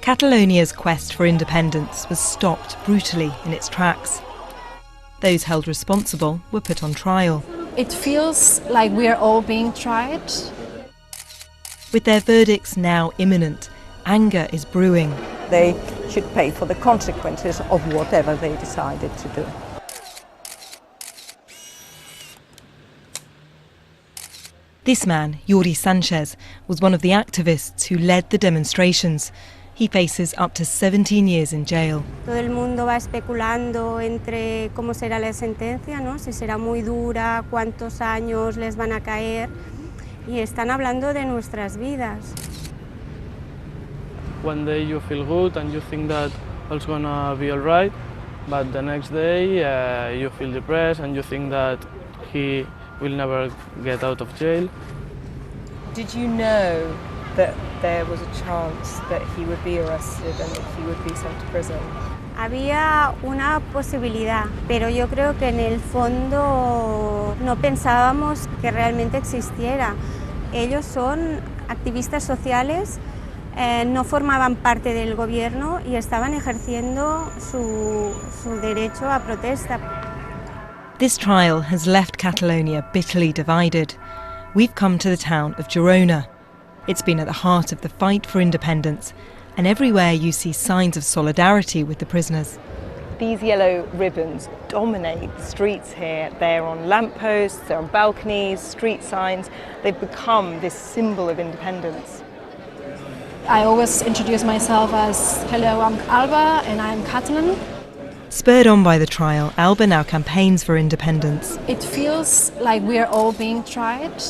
Catalonia's quest for independence was stopped brutally in its tracks. Those held responsible were put on trial. It feels like we are all being tried. With their verdicts now imminent, anger is brewing. They should pay for the consequences of whatever they decided to do. This man, Jordi Sanchez, was one of the activists who led the demonstrations. He faces up to 17 years in jail. Todo el mundo va especulando entre cómo será la sentencia, ¿no? Si será muy dura, cuántos años les van a caer, y están hablando de nuestras vidas. One day you feel good and you think that all's gonna be all right, but the next day you feel depressed and you think that he will never get out of jail. Did you know that there was a chance that he would be arrested and that he would be sent to prison? Había una posibilidad, pero yo creo que en el fondo no pensábamos que realmente existiera. Ellos son activistas sociales, no formaban parte del gobierno y estaban ejerciendo su derecho a protesta. This trial has left Catalonia bitterly divided. We've come to the town of Girona. It's been at the heart of the fight for independence, and everywhere you see signs of solidarity with the prisoners. These yellow ribbons dominate the streets here. They're on lampposts, they're on balconies, street signs. They've become this symbol of independence. I always introduce myself as, hello, I'm Alba and I'm Catalan. Spurred on by the trial, Alba now campaigns for independence. It feels like we are all being tried.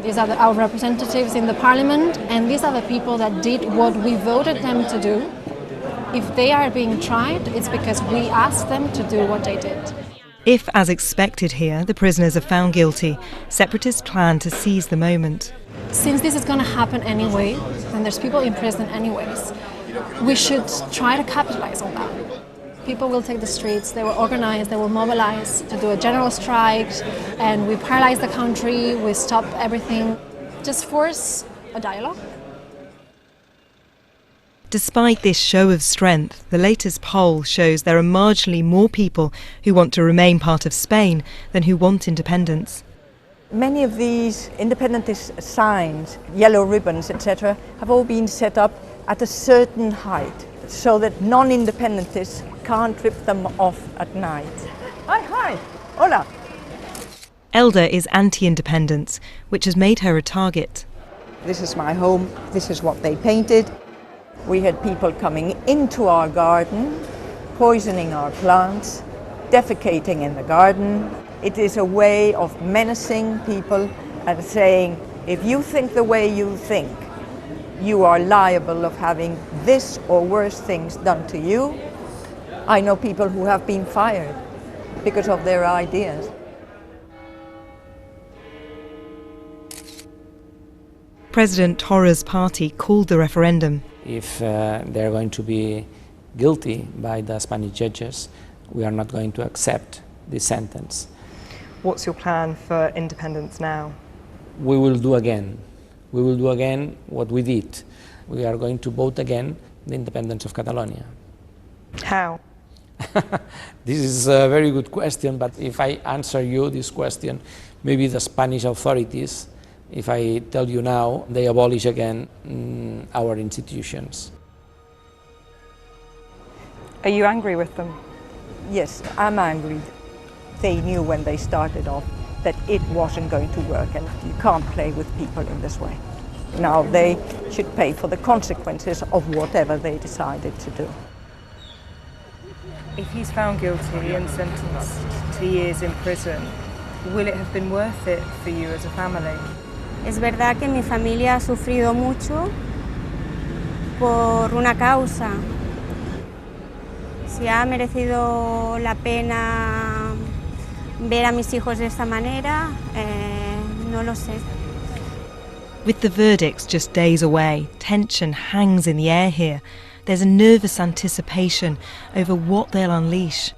These are our representatives in the parliament, and these are the people that did what we voted them to do. If they are being tried, it's because we asked them to do what they did. If, as expected here, the prisoners are found guilty, separatists plan to seize the moment. Since this is going to happen anyway, and there's people in prison anyways, we should try to capitalize on that. People will take the streets, they will organize, they will mobilize to do a general strike, and we paralyze the country, we stop everything. Just force a dialogue. Despite this show of strength, the latest poll shows there are marginally more people who want to remain part of Spain than who want independence. Many of these independentist signs, yellow ribbons, etc., have all been set up at a certain height so that non-independentists can't rip them off at night. Hi, hola. Elda is anti-independence, which has made her a target. This is my home, this is what they painted. We had people coming into our garden, poisoning our plants, defecating in the garden. It is a way of menacing people and saying, if you think the way you think, you are liable of having this or worse things done to you. I know people who have been fired because of their ideas. President Torra's party called the referendum. If they're going to be guilty by the Spanish judges, we are not going to accept this sentence. What's your plan for independence now? We will do again. We will do again what we did. We are going to vote again the independence of Catalonia. How? This is a very good question, but if I answer you this question, maybe the Spanish authorities, if I tell you now, they abolish again our institutions. Are you angry with them? Yes, I'm angry. They knew when they started off that it wasn't going to work, and you can't play with people in this way. Now they should pay for the consequences of whatever they decided to do. If he's found guilty and sentenced to years in prison, will it have been worth it for you as a family? Es verdad que mi familia ha sufrido mucho por una causa. Si ha merecido la pena ver a mis hijos de esta manera, no lo sé. With the verdicts just days away, tension hangs in the air here. There's a nervous anticipation over what they'll unleash.